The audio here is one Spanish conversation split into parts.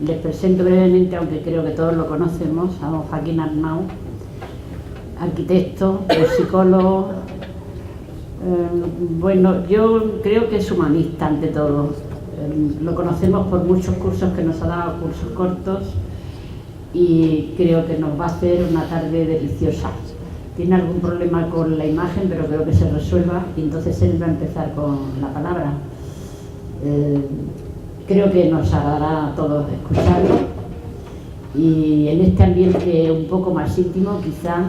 Les presento brevemente, aunque creo que todos lo conocemos, a don Joaquín Arnau, arquitecto, psicólogo. Bueno, yo creo que es humanista ante todo. Lo conocemos por muchos cursos que nos ha dado, cursos cortos, y creo que nos va a hacer una tarde deliciosa. Tiene algún problema con la imagen, pero creo que se resuelva, y entonces él va a empezar con la palabra. Creo que nos agradará a todos escucharlo, y en este ambiente un poco más íntimo quizá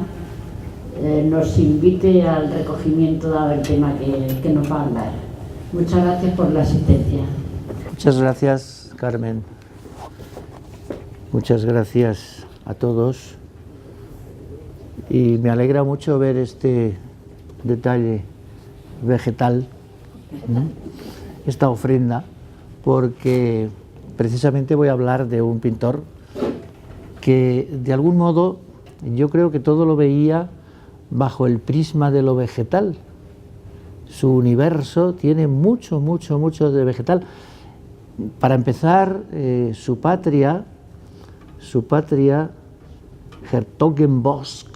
nos invite al recogimiento dado el tema que nos va a hablar. Muchas gracias por la asistencia. Muchas gracias, Carmen. Muchas gracias a todos. Y me alegra mucho ver este detalle vegetal, esta ofrenda, porque precisamente voy a hablar de un pintor que de algún modo yo creo que todo lo veía bajo el prisma de lo vegetal. Su universo tiene mucho de vegetal. Para empezar, su patria, Hertogenbosch,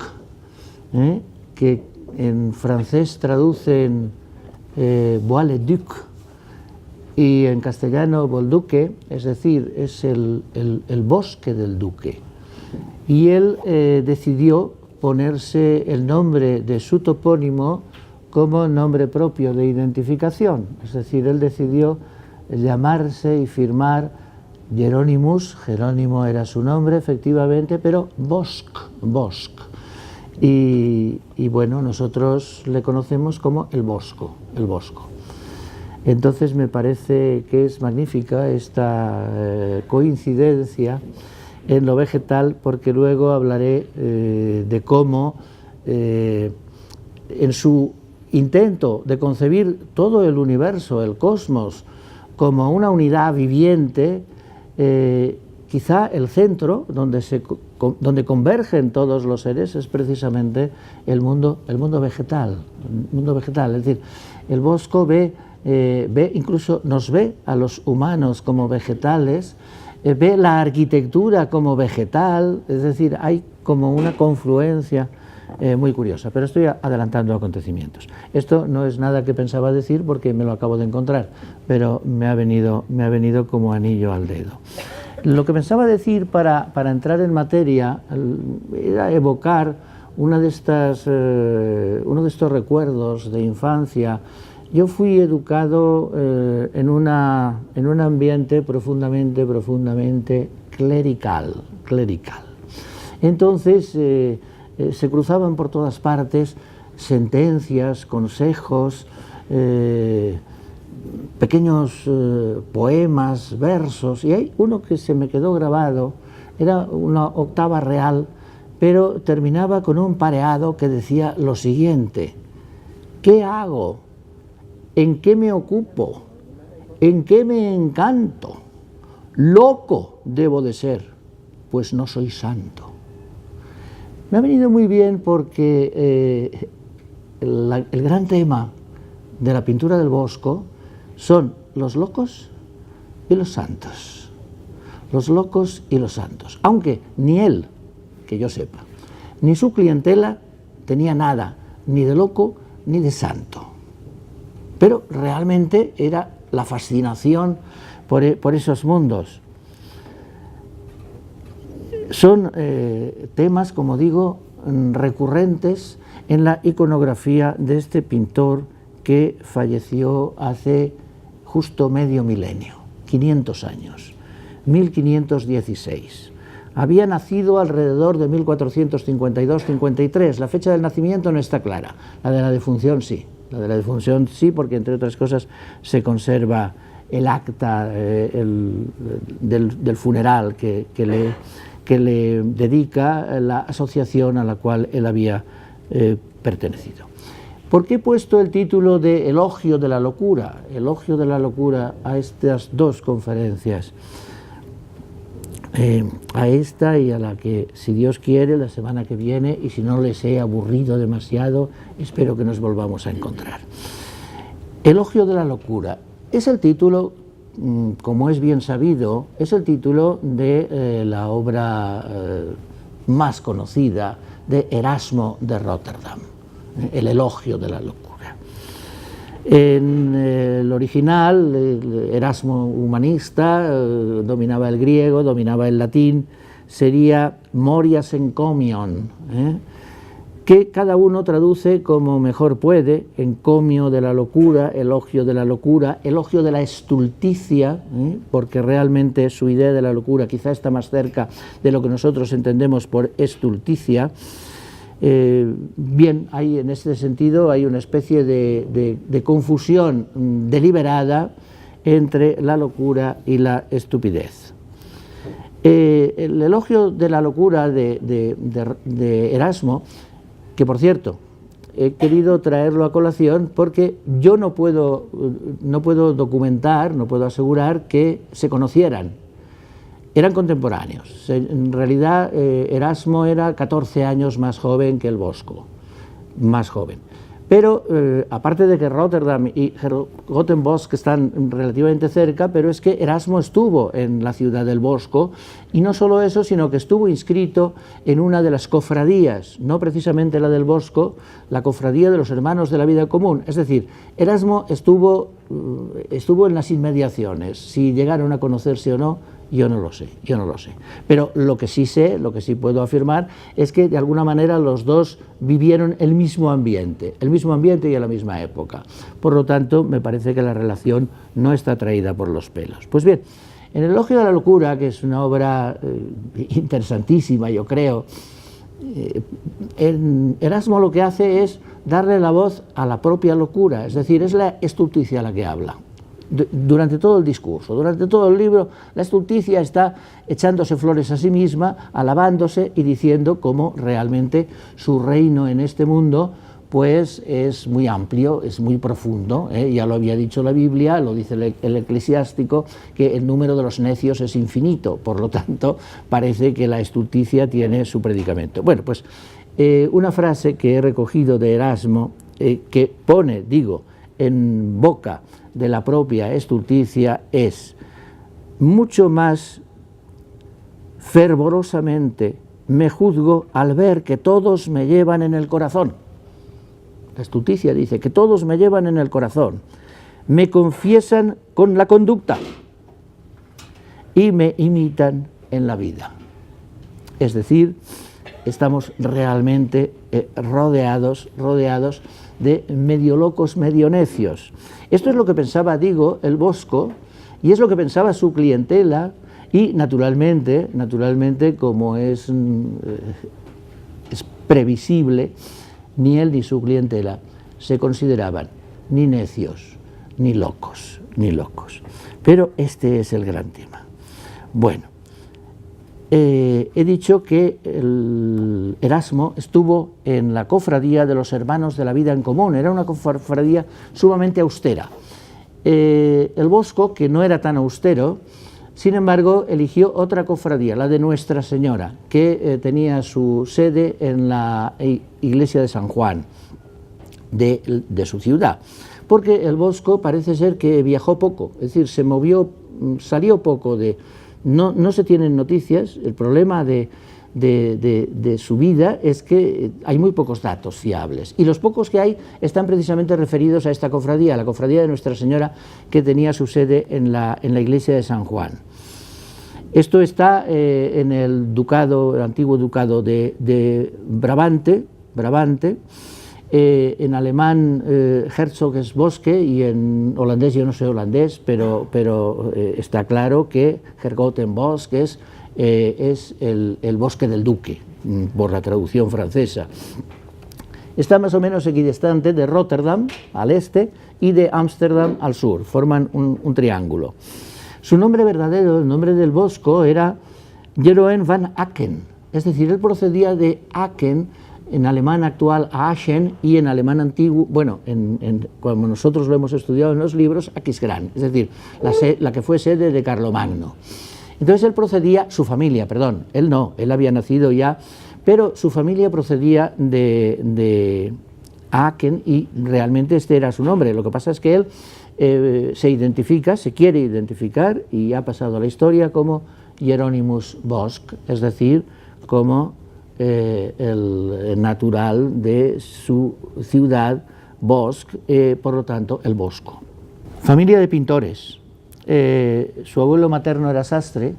que en francés traducen Bois-le-Duc y en castellano Bolduque, es decir, es el bosque del duque. Y él decidió ponerse el nombre de su topónimo como nombre propio de identificación, es decir, él decidió llamarse y firmar Hieronymus. Jerónimo era su nombre, efectivamente, pero Bosch. Y bueno, nosotros le conocemos como el Bosco. Entonces me parece que es magnífica esta coincidencia en lo vegetal, porque luego hablaré de cómo en su intento de concebir todo el universo, el cosmos, como una unidad viviente, quizá el centro donde convergen todos los seres es precisamente el mundo vegetal. Es decir, el Bosco incluso nos ve a los humanos como vegetales, ve la arquitectura como vegetal, es decir, hay como una confluencia muy curiosa, pero estoy adelantando acontecimientos. Esto no es nada que pensaba decir porque me lo acabo de encontrar, pero me ha venido como anillo al dedo. Lo que pensaba decir para entrar en materia era evocar uno de estos recuerdos de infancia. Yo fui educado en un ambiente profundamente clerical. Entonces se cruzaban por todas partes sentencias, consejos, pequeños poemas, versos, y hay uno que se me quedó grabado, era una octava real, pero terminaba con un pareado que decía lo siguiente: ¿qué hago? ¿En qué me ocupo? ¿En qué me encanto? Loco debo de ser, pues no soy santo. Me ha venido muy bien porque el gran tema de la pintura del Bosco son los locos y los santos. Los locos y los santos. Aunque ni él, que yo sepa, ni su clientela tenía nada, ni de loco ni de santo. Pero realmente era la fascinación por esos mundos. Son temas, como digo, recurrentes en la iconografía de este pintor que falleció hace justo medio milenio, 500 años, 1516. Había nacido alrededor de 1452-53, la fecha del nacimiento no está clara, la de la defunción sí. La de la defunción sí, porque entre otras cosas se conserva el acta del funeral que le dedica la asociación a la cual él había pertenecido. ¿Por qué he puesto el título de Elogio de la locura? Elogio de la locura a estas dos conferencias. A esta y a la que, si Dios quiere, la semana que viene, y si no les he aburrido demasiado, espero que nos volvamos a encontrar. Elogio de la locura es el título como es bien sabido, es el título de la obra más conocida de Erasmo de Rotterdam, el elogio de la locura. En el original, Erasmo humanista, dominaba el griego, dominaba el latín, sería Morias encomion, que cada uno traduce como mejor puede: encomio de la locura, elogio de la estulticia, porque realmente su idea de la locura quizá está más cerca de lo que nosotros entendemos por estulticia. Bien, hay, en este sentido hay una especie de confusión deliberada entre la locura y la estupidez. El elogio de la locura de Erasmo, que por cierto he querido traerlo a colación porque yo no puedo documentar, no puedo asegurar que se conocieran. Eran contemporáneos. En realidad Erasmo era 14 años más joven que el Bosco, más joven. Pero aparte de que Rotterdam y Gotembosch están relativamente cerca, pero es que Erasmo estuvo en la ciudad del Bosco, y no solo eso, sino que estuvo inscrito en una de las cofradías, no precisamente la del Bosco, la cofradía de los hermanos de la vida común. Es decir, Erasmo estuvo en las inmediaciones. Si llegaron a conocerse o no, yo no lo sé. Pero lo que sí sé, lo que sí puedo afirmar, es que de alguna manera los dos vivieron el mismo ambiente y a la misma época. Por lo tanto, me parece que la relación no está traída por los pelos. Pues bien, en el elogio de la locura, que es una obra interesantísima, yo creo, Erasmo lo que hace es darle la voz a la propia locura, es decir, es la estulticia la que habla. Durante todo el discurso, durante todo el libro, la estulticia está echándose flores a sí misma, alabándose y diciendo cómo realmente su reino en este mundo pues es muy amplio, es muy profundo, ya lo había dicho la Biblia, lo dice el Eclesiástico, que el número de los necios es infinito, por lo tanto parece que la estulticia tiene su predicamento. Bueno, pues una frase que he recogido de Erasmo, que pone, digo, en boca de la propia estulticia, es: mucho más fervorosamente me juzgo al ver que todos me llevan en el corazón. La estulticia dice que todos me llevan en el corazón, me confiesan con la conducta y me imitan en la vida. Es decir, estamos realmente rodeados de medio locos, medio necios. Esto es lo que pensaba, digo, el Bosco, y es lo que pensaba su clientela, y naturalmente, como es previsible, ni él ni su clientela se consideraban ni necios, ni locos. Pero este es el gran tema. Bueno, he dicho que Erasmo estuvo en la cofradía de los hermanos de la vida en común. Era una cofradía sumamente austera. El Bosco, que no era tan austero, sin embargo, eligió otra cofradía, la de Nuestra Señora, que tenía su sede en la iglesia de San Juan de su ciudad, porque el Bosco parece ser que viajó poco, es decir, se movió, salió poco de... No se tienen noticias. El problema de su vida es que hay muy pocos datos fiables, y los pocos que hay están precisamente referidos a esta cofradía, la cofradía de Nuestra Señora, que tenía su sede en la iglesia de San Juan. Esto está en el antiguo ducado de Brabante, en alemán Herzogsboske, y en holandés, yo no sé holandés, pero está claro que Hergotenbosch es el bosque del duque, por la traducción francesa. Está más o menos equidistante de Rotterdam al este y de Ámsterdam al sur, forman un triángulo. Su nombre verdadero, el nombre del Bosco, era Jeroen van Aken, es decir, él procedía de Aken, en alemán actual Aachen, y en alemán antiguo, bueno, como nosotros lo hemos estudiado en los libros, Aquisgrán, es decir, la que fue sede de Carlomagno. Entonces él procedía, su familia, perdón, él no, él había nacido ya, pero su familia procedía de Aachen, y realmente este era su nombre. Lo que pasa es que él se identifica, se quiere identificar y ha pasado a la historia como Hieronymus Bosch, es decir, como el natural de su ciudad, Bosch, por lo tanto el Bosco. Familia de pintores. Su abuelo materno era sastre,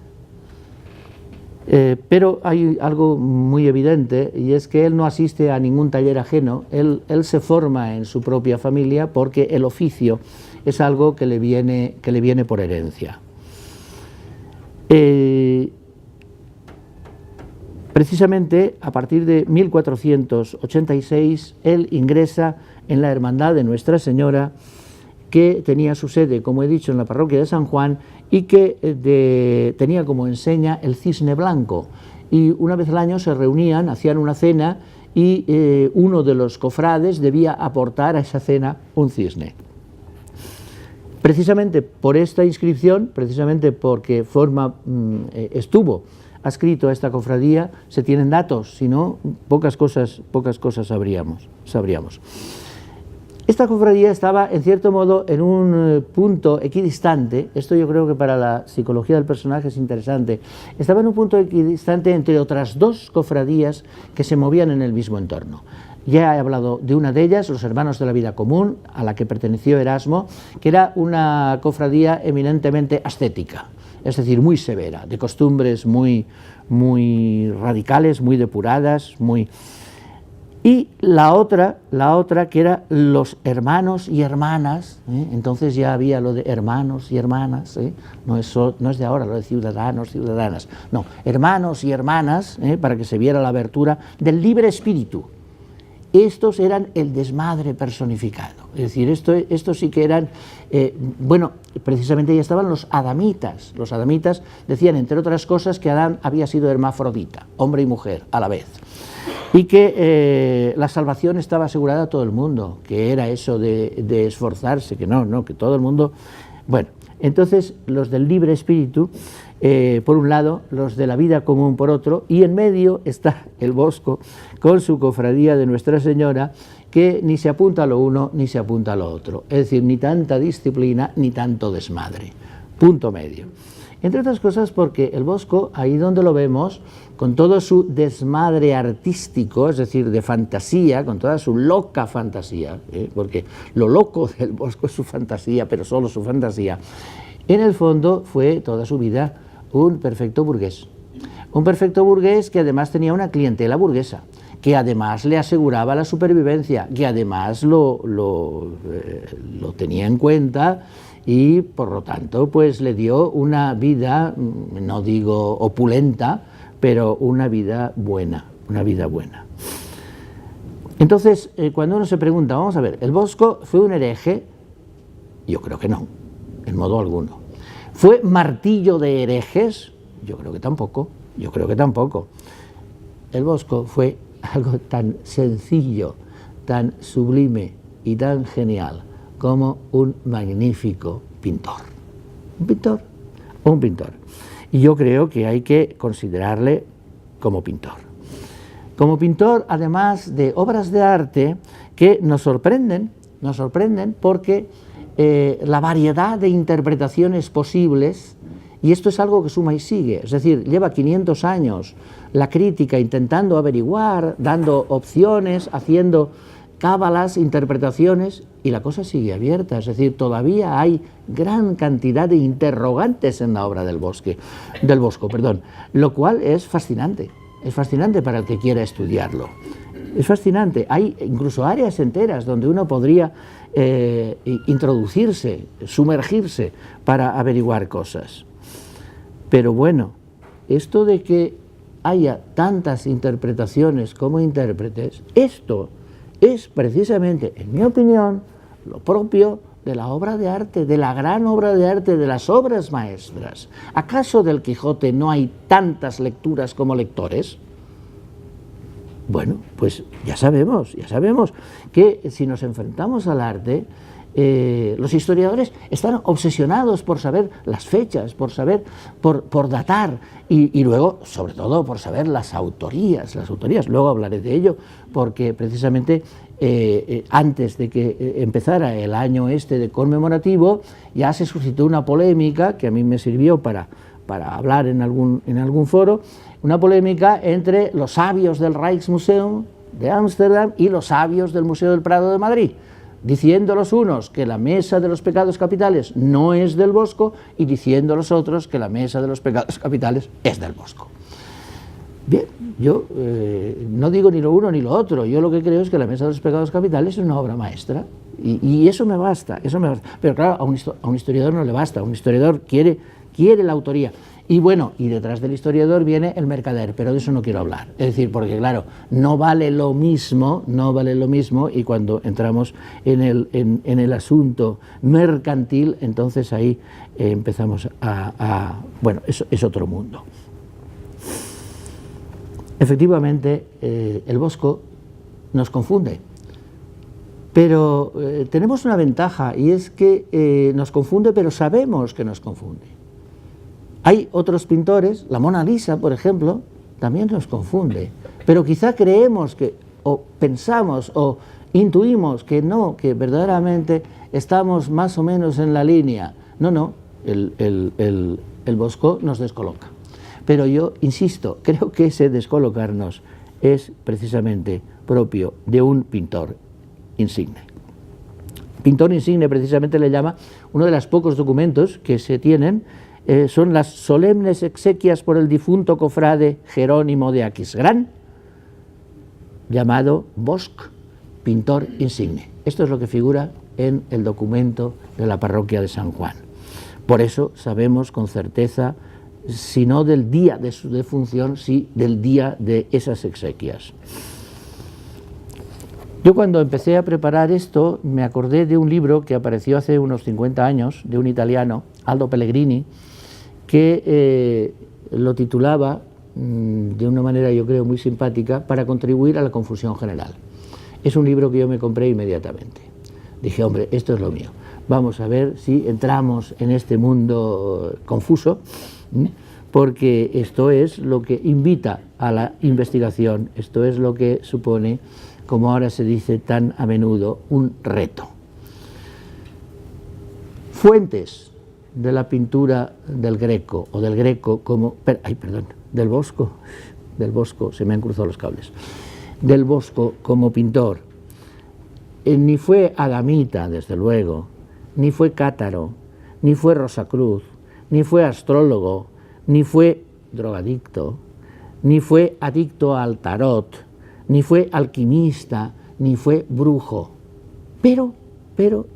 pero hay algo muy evidente, y es que él no asiste a ningún taller ajeno. Él se forma en su propia familia porque el oficio es algo que le viene por herencia. Precisamente a partir de 1486 él ingresa en la Hermandad de Nuestra Señora, que tenía su sede, como he dicho, en la parroquia de San Juan, y que tenía como enseña el cisne blanco. Y una vez al año se reunían, hacían una cena, y uno de los cofrades debía aportar a esa cena un cisne. Precisamente por esta inscripción, precisamente porque estuvo adscrito a esta cofradía, se tienen datos, si no, pocas cosas sabríamos. Esta cofradía estaba, en cierto modo, en un punto equidistante. Esto yo creo que para la psicología del personaje es interesante. Estaba en un punto equidistante entre otras dos cofradías que se movían en el mismo entorno. Ya he hablado de una de ellas, los Hermanos de la Vida Común, a la que perteneció Erasmo, que era una cofradía eminentemente ascética, es decir, muy severa, de costumbres muy radicales, muy depuradas, Y la otra que era los hermanos y hermanas, entonces ya había lo de hermanos y hermanas, no es de ahora lo de ciudadanos, ciudadanas, no, hermanos y hermanas, para que se viera la abertura del libre espíritu. Estos eran el desmadre personificado, es decir, estos sí que eran, precisamente ya estaban los adamitas. Los adamitas decían, entre otras cosas, que Adán había sido hermafrodita, hombre y mujer a la vez, y que la salvación estaba asegurada a todo el mundo, que era eso de esforzarse, que no, que todo el mundo... Bueno, entonces los del libre espíritu, por un lado, los de la vida común por otro, y en medio está el Bosco con su cofradía de Nuestra Señora, que ni se apunta a lo uno ni se apunta a lo otro, es decir, ni tanta disciplina ni tanto desmadre, punto medio. Entre otras cosas porque el Bosco, ahí donde lo vemos, con todo su desmadre artístico, es decir, de fantasía, con toda su loca fantasía, porque lo loco del Bosco es su fantasía, pero solo su fantasía, en el fondo fue toda su vida un perfecto burgués que además tenía una clientela burguesa, que además le aseguraba la supervivencia, que además lo tenía en cuenta y por lo tanto pues le dio una vida, no digo opulenta, pero una vida buena. Entonces, cuando uno se pregunta, vamos a ver, ¿el Bosco fue un hereje? Yo creo que no, en modo alguno. ¿Fue martillo de herejes? Yo creo que tampoco. El Bosco fue algo tan sencillo, tan sublime y tan genial como un magnífico pintor. Un pintor. Y yo creo que hay que considerarle como pintor. Como pintor, además de obras de arte que nos sorprenden porque la variedad de interpretaciones posibles, y esto es algo que suma y sigue, es decir, lleva 500 años la crítica intentando averiguar, dando opciones, haciendo cábalas, interpretaciones, y la cosa sigue abierta, es decir, todavía hay gran cantidad de interrogantes en la obra del Bosco, lo cual es fascinante para el que quiera estudiarlo. Es fascinante, hay incluso áreas enteras donde uno podría introducirse, sumergirse para averiguar cosas. Pero bueno, esto de que haya tantas interpretaciones como intérpretes, esto es precisamente, en mi opinión, lo propio de la obra de arte, de la gran obra de arte, de las obras maestras. ¿Acaso del Quijote no hay tantas lecturas como lectores? Bueno, pues ya sabemos que si nos enfrentamos al arte, los historiadores están obsesionados por saber las fechas, por datar y luego, sobre todo, por saber las autorías. Luego hablaré de ello, porque precisamente antes de que empezara el año este conmemorativo, ya se suscitó una polémica que a mí me sirvió para hablar en algún foro, una polémica entre los sabios del Rijksmuseum de Ámsterdam y los sabios del Museo del Prado de Madrid, diciendo los unos que la mesa de los pecados capitales no es del Bosco y diciendo los otros que la mesa de los pecados capitales es del Bosco. Bien, yo no digo ni lo uno ni lo otro, yo lo que creo es que la mesa de los pecados capitales es una obra maestra y eso me basta, pero claro, a un historiador no le basta, un historiador quiere la autoría. Y bueno, y detrás del historiador viene el mercader, pero de eso no quiero hablar. Es decir, porque claro, no vale lo mismo, y cuando entramos en el asunto mercantil, entonces ahí empezamos bueno, eso es otro mundo. Efectivamente, el Bosco nos confunde, pero tenemos una ventaja y es que nos confunde, pero sabemos que nos confunde. Hay otros pintores, la Mona Lisa, por ejemplo, también nos confunde, pero quizá creemos que, o pensamos, o intuimos que no, que verdaderamente estamos más o menos en la línea. No, el Bosco nos descoloca. Pero yo insisto, creo que ese descolocarnos es precisamente propio de un pintor insigne. Pintor insigne precisamente le llama uno de los pocos documentos que se tienen, son las solemnes exequias por el difunto cofrade Jerónimo de Aquisgrán, llamado Bosch, pintor insigne. Esto es lo que figura en el documento de la parroquia de San Juan. Por eso sabemos con certeza, si no del día de su defunción, sí del día de esas exequias. Yo cuando empecé a preparar esto me acordé de un libro que apareció hace unos 50 años, de un italiano, Aldo Pellegrini, que lo titulaba de una manera yo creo muy simpática, para contribuir a la confusión general. Es un libro que yo me compré inmediatamente. Dije, hombre, esto es lo mío. Vamos a ver si entramos en este mundo confuso, porque esto es lo que invita a la investigación, esto es lo que supone, como ahora se dice tan a menudo, un reto. Fuentes de la pintura del Greco, o del Greco como... del Bosco, se me han cruzado los cables. Del Bosco como pintor. Ni fue adamita, desde luego, ni fue cátaro, ni fue Rosacruz, ni fue astrólogo, ni fue drogadicto, ni fue adicto al tarot, ni fue alquimista, ni fue brujo, pero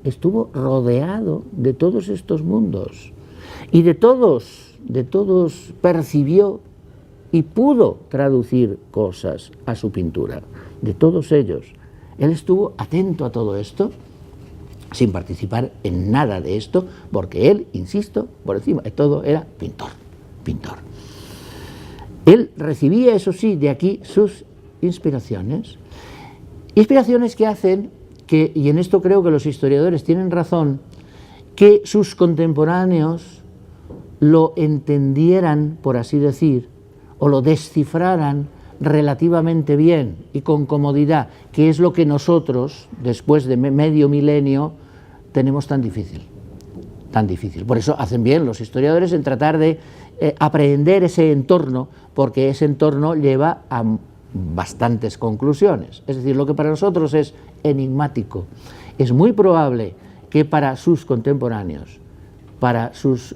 estuvo rodeado de todos estos mundos y de todos percibió y pudo traducir cosas a su pintura, de todos ellos. Él estuvo atento a todo esto, sin participar en nada de esto, porque él, insisto, por encima de todo era pintor. Él recibía, eso sí, de aquí sus inspiraciones que hacen que, y en esto creo que los historiadores tienen razón, que sus contemporáneos lo entendieran, por así decir, o lo descifraran relativamente bien y con comodidad, que es lo que nosotros, después de medio milenio, tenemos tan difícil. Por eso hacen bien los historiadores en tratar de aprehender ese entorno, porque ese entorno lleva a bastantes conclusiones. Es decir, lo que para nosotros es enigmático, es muy probable que para sus contemporáneos, para sus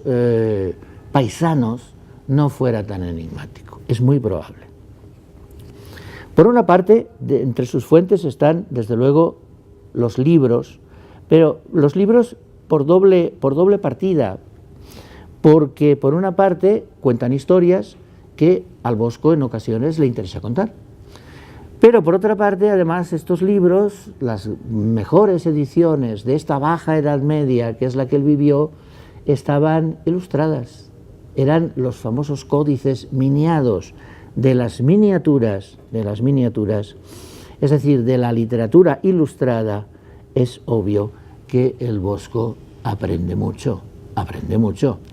paisanos, no fuera tan enigmático. Es muy probable. Por una parte, entre sus fuentes están, desde luego, los libros, pero los libros por doble partida, porque por una parte cuentan historias que al Bosco en ocasiones le interesa contar. Pero por otra parte, además, estos libros, las mejores ediciones de esta baja Edad Media, que es la que él vivió, estaban ilustradas. Eran los famosos códices miniados de las miniaturas, es decir, de la literatura ilustrada. Es obvio que el Bosco aprende mucho.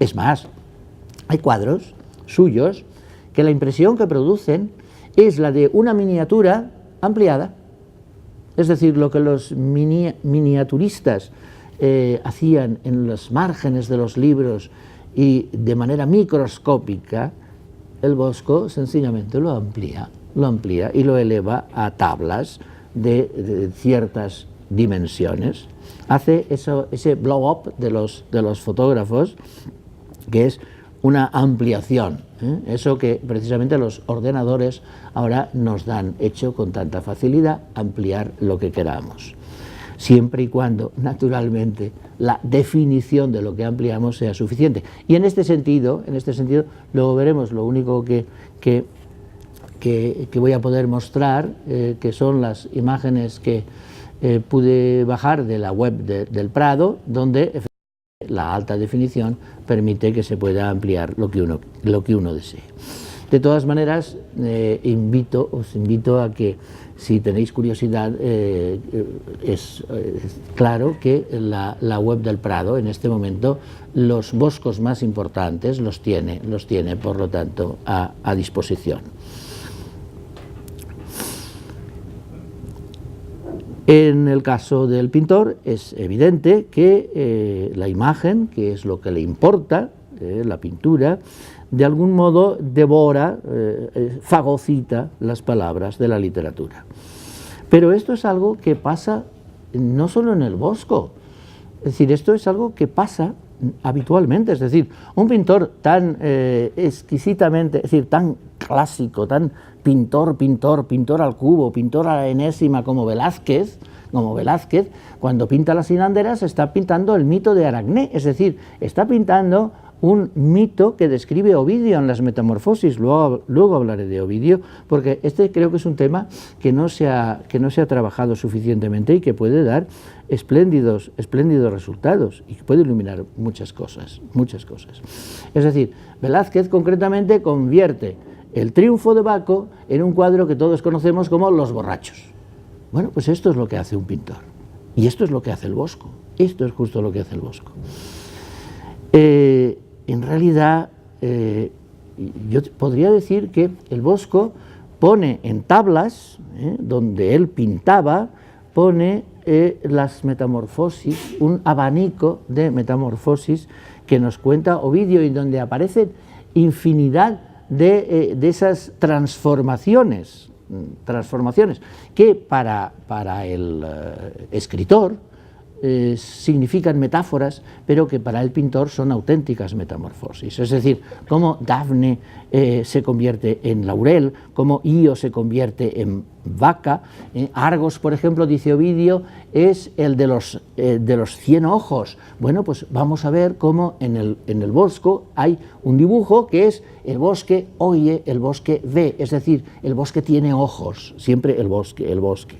Es más, hay cuadros suyos que la impresión que producen es la de una miniatura ampliada. Es decir, lo que los miniaturistas hacían en los márgenes de los libros y de manera microscópica, el Bosco sencillamente lo amplía y lo eleva a tablas de ciertas dimensiones. Hace ese blow up de los fotógrafos, que es una ampliación, eso que precisamente los ordenadores ahora nos dan hecho con tanta facilidad, ampliar lo que queramos, siempre y cuando naturalmente la definición de lo que ampliamos sea suficiente. Y en este sentido luego veremos lo único que voy a poder mostrar, que son las imágenes que pude bajar de la web del Prado, donde la alta definición permite que se pueda ampliar lo que uno desee. De todas maneras, os invito a que, si tenéis curiosidad, es claro que la web del Prado en este momento los boscos más importantes los tiene por lo tanto a disposición. En el caso del pintor es evidente que la imagen, que es lo que le importa, la pintura, de algún modo devora, fagocita las palabras de la literatura. Pero esto es algo que pasa no solo en el Bosco, es decir, esto es algo que pasa habitualmente, es decir, un pintor tan exquisitamente, es decir, tan clásico, tan pintor al cubo, pintor a la enésima como Velázquez, cuando pinta las hilanderas está pintando el mito de Aracné, es decir, está pintando un mito que describe Ovidio en las Metamorfosis. Luego hablaré de Ovidio, porque este creo que es un tema que no se ha trabajado suficientemente y que puede dar espléndidos resultados y que puede iluminar muchas cosas. Es decir, Velázquez concretamente convierte el triunfo de Baco en un cuadro que todos conocemos como Los borrachos. Bueno, pues esto es lo que hace un pintor, y esto es lo que hace el Bosco, esto es justo lo que hace el Bosco. En realidad, yo podría decir que el Bosco pone en tablas, donde él pintaba, pone las metamorfosis, un abanico de metamorfosis que nos cuenta Ovidio y donde aparecen infinidad de esas transformaciones que para el escritor significan metáforas, pero que para el pintor son auténticas metamorfosis. Es decir, cómo Dafne se convierte en laurel, cómo Io se convierte en vaca. Argos, por ejemplo, dice Ovidio, es el de los 100 ojos. Bueno, pues vamos a ver cómo en el Bosco hay un dibujo que es el bosque oye, el bosque ve, es decir, el bosque tiene ojos, siempre el bosque.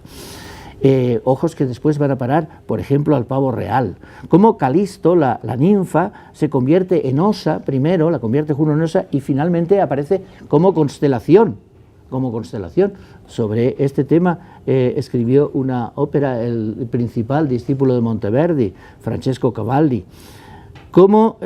Ojos que después van a parar, por ejemplo, al pavo real. Como Calisto, la ninfa, se convierte en osa, primero la convierte Juno en osa y finalmente aparece como constelación. Sobre este tema escribió una ópera el principal discípulo de Monteverdi, Francesco Cavalli. Cómo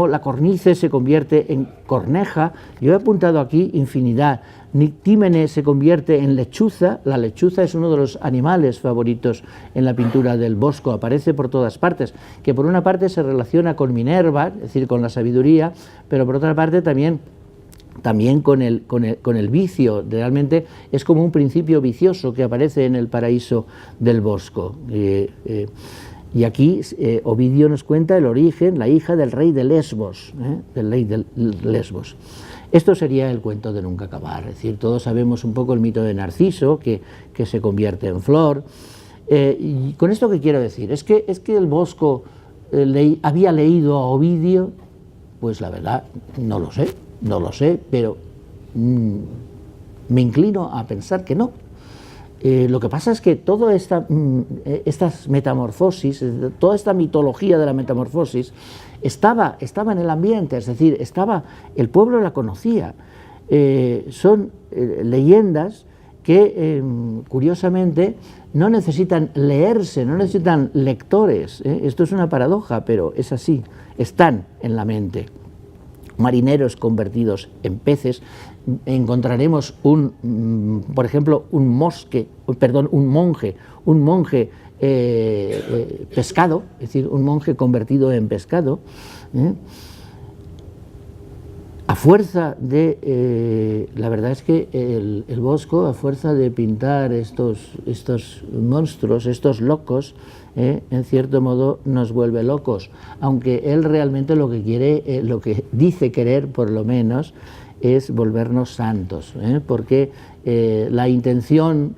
la cornice se convierte en corneja. Yo he apuntado aquí infinidad. Nictímene se convierte en lechuza. La lechuza es uno de los animales favoritos en la pintura del Bosco, aparece por todas partes, que por una parte se relaciona con Minerva, es decir, con la sabiduría, pero por otra parte también con el vicio. Realmente es como un principio vicioso que aparece en el paraíso del Bosco. Y aquí Ovidio nos cuenta el origen, la hija del rey de Lesbos, Esto sería el cuento de nunca acabar, es decir, todos sabemos un poco el mito de Narciso, que se convierte en flor. Y con esto, ¿qué quiero decir? ¿Es que el Bosco había leído a Ovidio? Pues la verdad, no lo sé, pero me inclino a pensar que no. Lo que pasa es que toda estas metamorfosis, toda esta mitología de la metamorfosis estaba en el ambiente, es decir, el pueblo la conocía. Son leyendas que, curiosamente, no necesitan leerse, no necesitan lectores. Esto es una paradoja, pero es así, están en la mente. marineros convertidos en peces, encontraremos por ejemplo, un monje pescado, es decir, un monje convertido en pescado, a fuerza de, la verdad es que el Bosco, a fuerza de pintar estos monstruos, estos locos, en cierto modo nos vuelve locos, aunque él realmente lo que quiere, lo que dice querer por lo menos, es volvernos santos, porque la intención,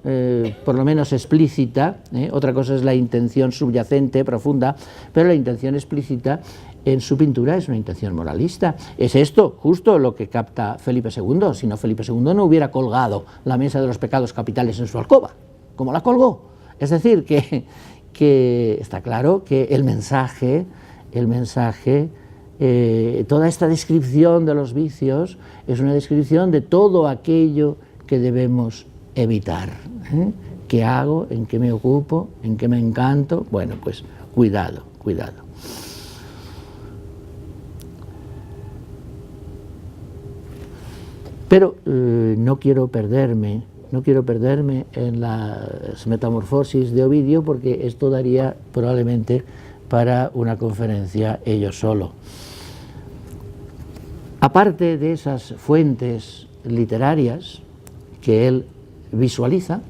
por lo menos explícita, otra cosa es la intención subyacente, profunda, pero la intención explícita en su pintura es una intención moralista. Es esto justo lo que capta Felipe II, si no Felipe II no hubiera colgado la mesa de los pecados capitales en su alcoba, como la colgó. Es decir, que está claro que el mensaje, toda esta descripción de los vicios es una descripción de todo aquello que debemos evitar. ¿Qué hago? ¿En qué me ocupo? ¿En qué me encanto? Bueno, pues cuidado, cuidado. Pero no quiero perderme en las metamorfosis de Ovidio, porque esto daría probablemente para una conferencia ello solo. Aparte de esas fuentes literarias que él visualiza,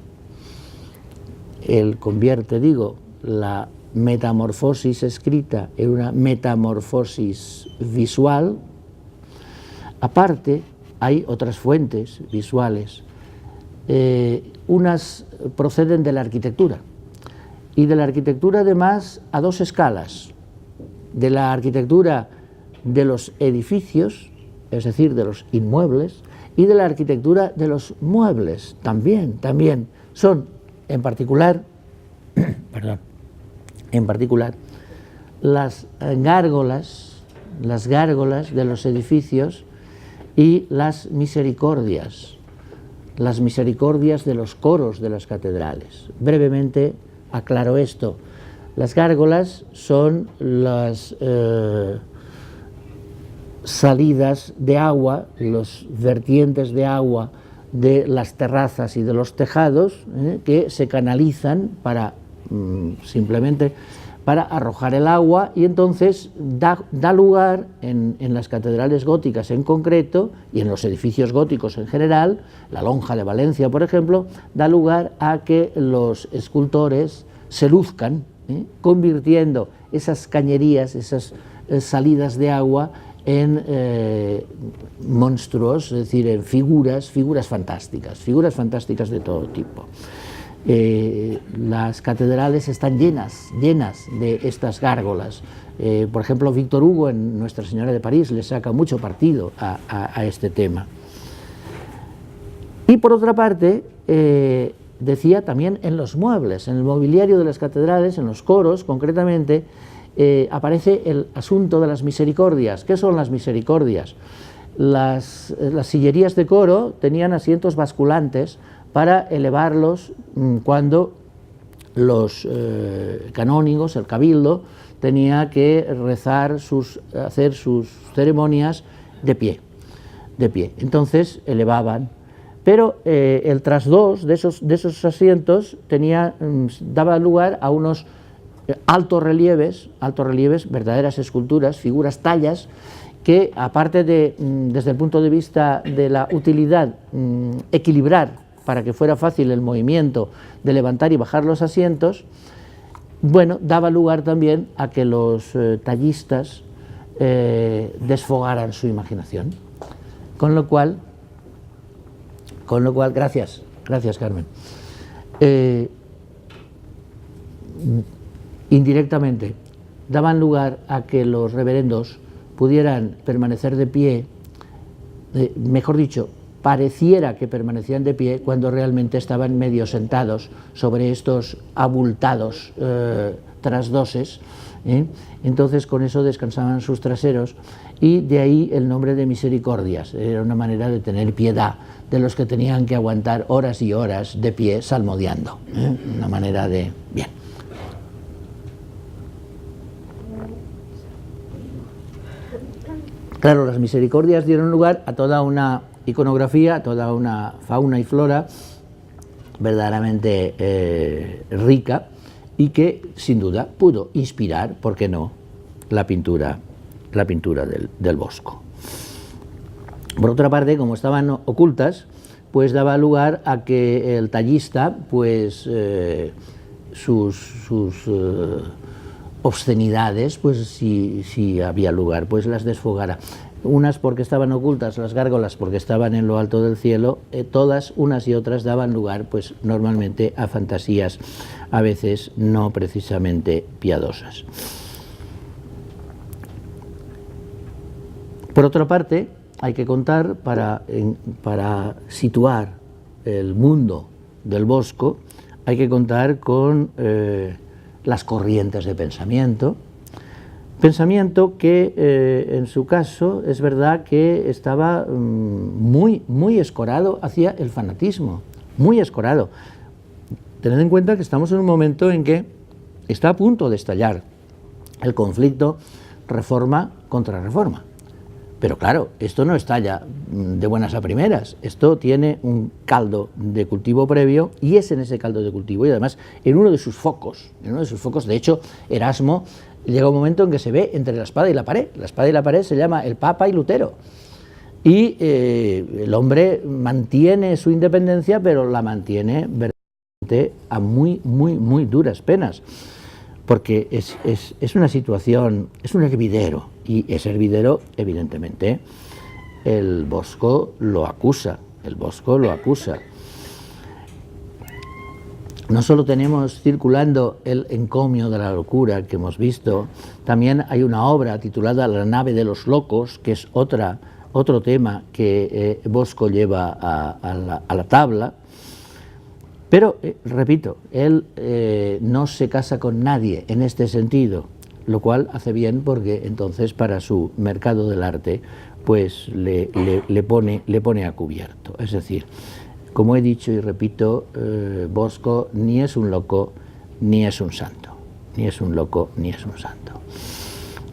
él convierte, digo, la metamorfosis escrita en una metamorfosis visual. Aparte, hay otras fuentes visuales. Unas proceden de la arquitectura, y de la arquitectura además a dos escalas: de la arquitectura de los edificios, es decir, de los inmuebles, y de la arquitectura de los muebles, también son en particular las gárgolas de los edificios y las misericordias de los coros de las catedrales. Brevemente aclaro esto. Las gárgolas son las salidas de agua, los vertientes de agua de las terrazas y de los tejados, que se canalizan para simplemente para arrojar el agua, y entonces da lugar en las catedrales góticas en concreto y en los edificios góticos en general, la Lonja de Valencia por ejemplo, da lugar a que los escultores se luzcan, convirtiendo esas cañerías, esas salidas de agua en monstruos, es decir, en figuras fantásticas de todo tipo. Las catedrales están llenas de estas gárgolas. Por ejemplo, Víctor Hugo en Nuestra Señora de París le saca mucho partido a este tema. Y por otra parte, decía también en los muebles, en el mobiliario de las catedrales, en los coros concretamente, aparece el asunto de las misericordias. ¿Qué son las misericordias? Las sillerías de coro tenían asientos basculantes para elevarlos cuando los canónigos, el cabildo, tenía que hacer sus ceremonias de pie. Entonces elevaban, pero el trasdos de esos asientos daba lugar a unos altos relieves, verdaderas esculturas, figuras, tallas, que aparte de, desde el punto de vista de la utilidad, equilibrar para que fuera fácil el movimiento de levantar y bajar los asientos, bueno, daba lugar también a que los tallistas desfogaran su imaginación. Con lo cual, gracias Carmen, indirectamente daban lugar a que los reverendos pudieran permanecer de pie, mejor dicho, pareciera que permanecían de pie cuando realmente estaban medio sentados sobre estos abultados trasdoses, entonces con eso descansaban sus traseros, y de ahí el nombre de misericordias. Era una manera de tener piedad de los que tenían que aguantar horas y horas de pie salmodiando, una manera de... Bien. Claro, las misericordias dieron lugar a toda una iconografía, a toda una fauna y flora verdaderamente rica, y que sin duda pudo inspirar, ¿por qué no?, la pintura del Bosco. Por otra parte, como estaban ocultas, pues daba lugar a que el tallista, pues sus obscenidades, pues si había lugar, pues las desfogara. Unas porque estaban ocultas, las gárgolas porque estaban en lo alto del cielo, todas, unas y otras, daban lugar, pues normalmente, a fantasías a veces no precisamente piadosas. Por otra parte, hay que contar, para situar el mundo del Bosco, hay que contar con las corrientes de pensamiento que en su caso es verdad que estaba muy escorado hacia el fanatismo, muy escorado. Tened en cuenta que estamos en un momento en que está a punto de estallar el conflicto reforma contra reforma. Pero claro, esto no estalla de buenas a primeras, esto tiene un caldo de cultivo previo, y es en ese caldo de cultivo, y además en uno de sus focos, de hecho, Erasmo llega un momento en que se ve entre la espada y la pared. La espada y la pared se llama el Papa y Lutero, y el hombre mantiene su independencia, pero la mantiene verdaderamente a muy duras penas, porque es una situación, es un hervidero, y ese hervidero, evidentemente, el Bosco lo acusa, No solo tenemos circulando el encomio de la locura que hemos visto, también hay una obra titulada La nave de los locos, que es otro tema que Bosco lleva a la tabla. Pero, repito, él no se casa con nadie en este sentido, lo cual hace bien, porque entonces para su mercado del arte pues le pone a cubierto. Es decir, como he dicho y repito, Bosco ni es un loco ni es un santo,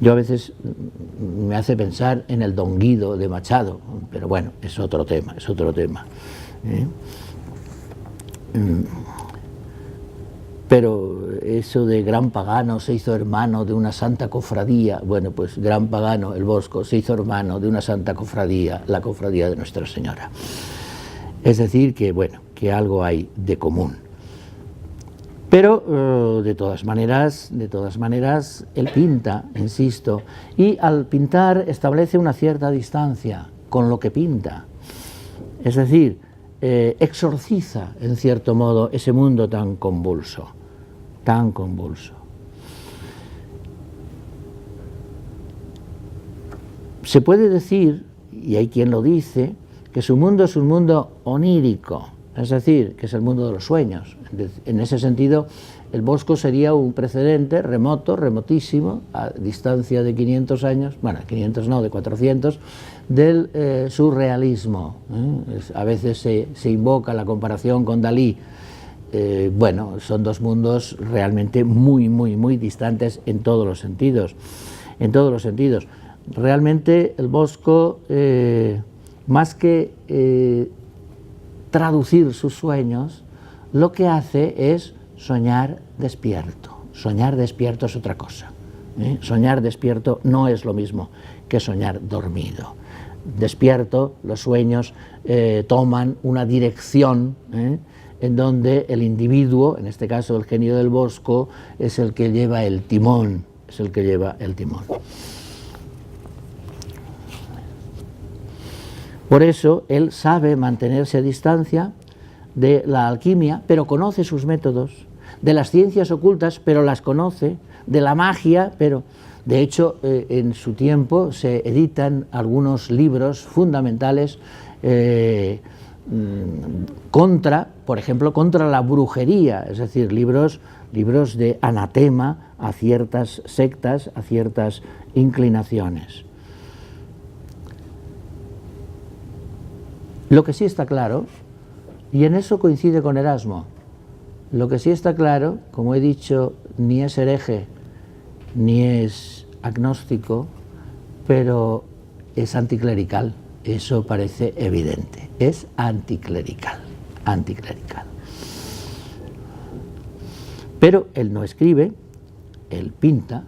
Yo a veces me hace pensar en el Don Guido de Machado, pero bueno, es otro tema, Pero eso de gran pagano se hizo hermano de una santa cofradía, bueno, pues gran pagano, el Bosco, se hizo hermano de una santa cofradía, la cofradía de Nuestra Señora. Es decir, que bueno, que algo hay de común. Pero de todas maneras, él pinta, insisto, y al pintar establece una cierta distancia con lo que pinta. Es decir, exorciza, en cierto modo, ese mundo tan convulso. Se puede decir, y hay quien lo dice, que su mundo es un mundo onírico, es decir, que es el mundo de los sueños. En ese sentido, el Bosco sería un precedente remotísimo, a distancia de 500 años, bueno, 500 no, de 400, del surrealismo. A veces se invoca la comparación con Dalí. Bueno, son dos mundos realmente muy distantes en todos los sentidos. Realmente el Bosco, más que traducir sus sueños, lo que hace es soñar despierto. Soñar despierto es otra cosa. Soñar despierto no es lo mismo que soñar dormido. Despierto, los sueños toman una dirección en donde el individuo, en este caso el genio del Bosco, es el que lleva el timón, Por eso él sabe mantenerse a distancia de la alquimia, pero conoce sus métodos, de las ciencias ocultas, pero las conoce, de la magia, pero de hecho en su tiempo se editan algunos libros fundamentales por ejemplo, contra la brujería, es decir, libros de anatema a ciertas sectas, a ciertas inclinaciones. Lo que sí está claro, y en eso coincide con Erasmo, lo que sí está claro, como he dicho, ni es hereje ni es agnóstico, pero es anticlerical, eso parece evidente, es anticlerical, anticlerical. Pero él no escribe, él pinta,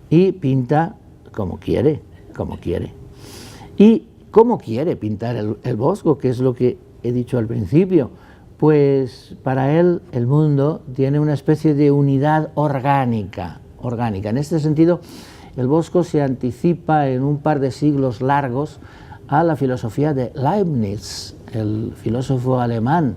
y pinta como quiere, como quiere. ¿Y cómo quiere pintar el Bosco? Que es lo que he dicho al principio. Pues para él el mundo tiene una especie de unidad orgánica. En este sentido, el Bosco se anticipa en un par de siglos largos a la filosofía de Leibniz, el filósofo alemán,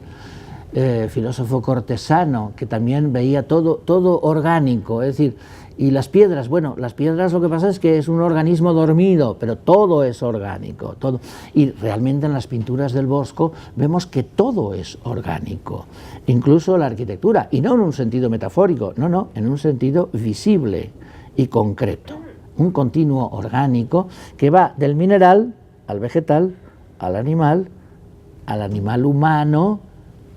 filósofo cortesano, que también veía todo orgánico, es decir, y las piedras, bueno, las piedras lo que pasa es que es un organismo dormido, pero todo es orgánico, todo. Y realmente en las pinturas del Bosco vemos que todo es orgánico, incluso la arquitectura, y no en un sentido metafórico, no, en un sentido visible y concreto, un continuo orgánico que va del mineral al vegetal, al animal humano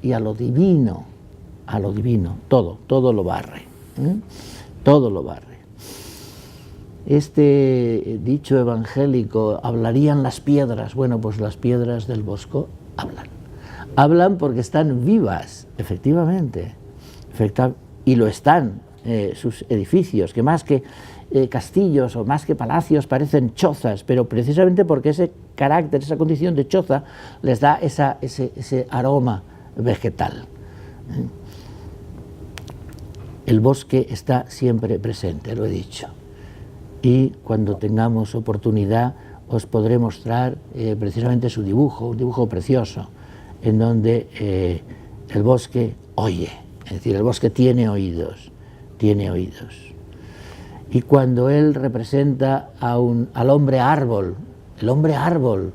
y a lo divino, todo lo barre. Todo lo barre. Este dicho evangélico, ¿hablarían las piedras? Bueno, pues las piedras del Bosco hablan. Hablan porque están vivas, efectivamente. Y lo están sus edificios, que más que castillos o más que palacios parecen chozas, pero precisamente porque ese carácter, esa condición de choza, les da ese aroma vegetal. El bosque está siempre presente, lo he dicho, y cuando tengamos oportunidad os podré mostrar precisamente su dibujo, un dibujo precioso, en donde el bosque oye, es decir, el bosque tiene oídos, y cuando él representa al hombre árbol, el hombre árbol,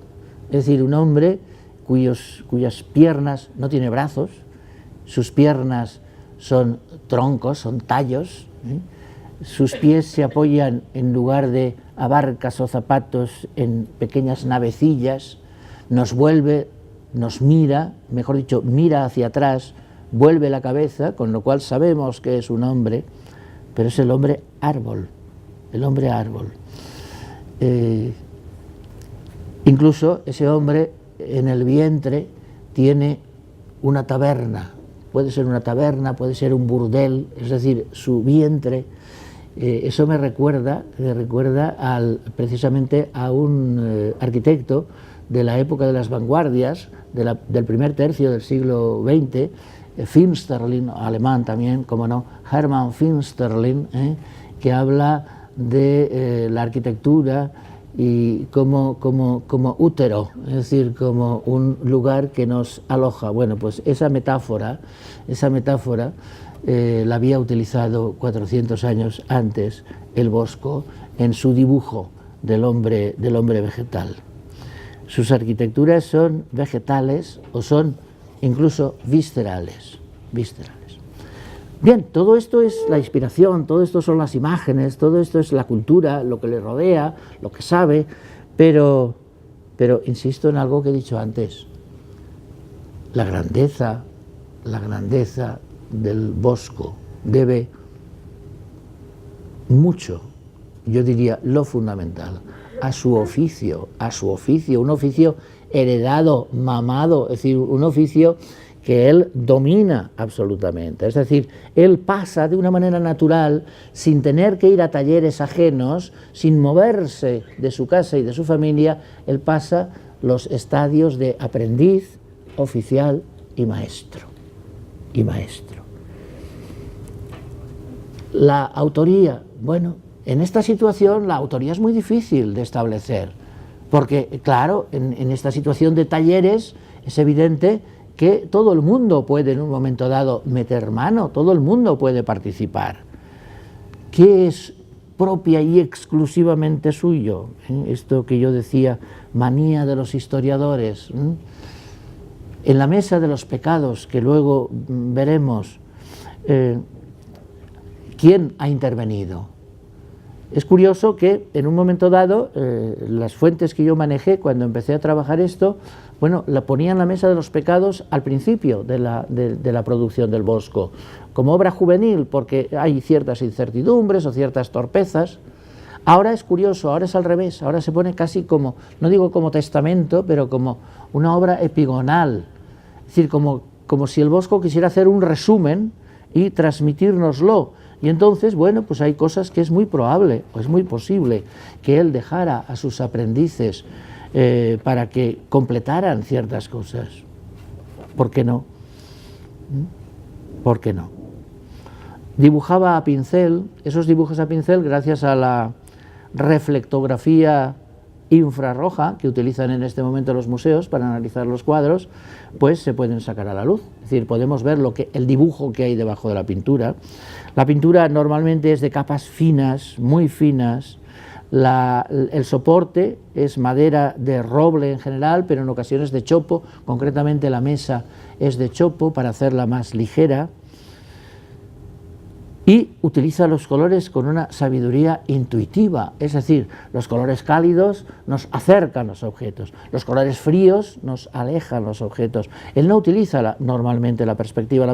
es decir, un hombre cuyas piernas no tiene brazos, sus piernas son troncos, son tallos, sus pies se apoyan en lugar de abarcas o zapatos en pequeñas navecillas, nos mira, mejor dicho, mira hacia atrás, vuelve la cabeza, con lo cual sabemos que es un hombre, pero es el hombre árbol, incluso ese hombre en el vientre tiene una taberna. Puede ser una taberna, puede ser un burdel, es decir, su vientre. Eso me recuerda precisamente a un arquitecto de la época de las vanguardias, del primer tercio del siglo XX, Finsterlin, alemán también, como no, Hermann Finsterlin, que habla de la arquitectura y como útero, es decir, como un lugar que nos aloja. Bueno, pues esa metáfora la había utilizado 400 años antes el Bosco en su dibujo del hombre vegetal. Sus arquitecturas son vegetales o son incluso viscerales. Bien, todo esto es la inspiración, todo esto son las imágenes, todo esto es la cultura, lo que le rodea, lo que sabe, pero insisto en algo que he dicho antes, la grandeza del Bosco debe mucho, yo diría lo fundamental, a su oficio, un oficio heredado, mamado, es decir, un oficio que él domina absolutamente, es decir, él pasa de una manera natural, sin tener que ir a talleres ajenos, sin moverse de su casa y de su familia, él pasa los estadios de aprendiz, oficial y maestro. La autoría, bueno, en esta situación la autoría es muy difícil de establecer, porque claro, en esta situación de talleres es evidente que todo el mundo puede en un momento dado meter mano, todo el mundo puede participar. ¿Qué es propia y exclusivamente suyo? Esto que yo decía, manía de los historiadores. En la mesa de los pecados, que luego veremos, ¿quién ha intervenido? Es curioso que en un momento dado, las fuentes que yo manejé cuando empecé a trabajar esto, bueno, la ponía en la mesa de los pecados al principio de la producción del Bosco, como obra juvenil, porque hay ciertas incertidumbres o ciertas torpezas. Ahora es curioso, ahora es al revés, ahora se pone casi como, no digo como testamento, pero como una obra epigonal, es decir, como si el Bosco quisiera hacer un resumen y transmitírnoslo. Y entonces, bueno, pues hay cosas que es muy probable, o es muy posible, que él dejara a sus aprendices para que completaran ciertas cosas. ¿Por qué no? ¿Por qué no? Dibujaba a pincel, esos dibujos a pincel, gracias a la reflectografía infrarroja que utilizan en este momento los museos para analizar los cuadros, pues se pueden sacar a la luz. Es decir, podemos ver el dibujo que hay debajo de la pintura. La pintura normalmente es de capas finas, muy finas. El soporte es madera de roble en general, pero en ocasiones de chopo, concretamente la mesa es de chopo para hacerla más ligera. Y utiliza los colores con una sabiduría intuitiva, es decir, los colores cálidos nos acercan los objetos, los colores fríos nos alejan los objetos. Él no utiliza normalmente la perspectiva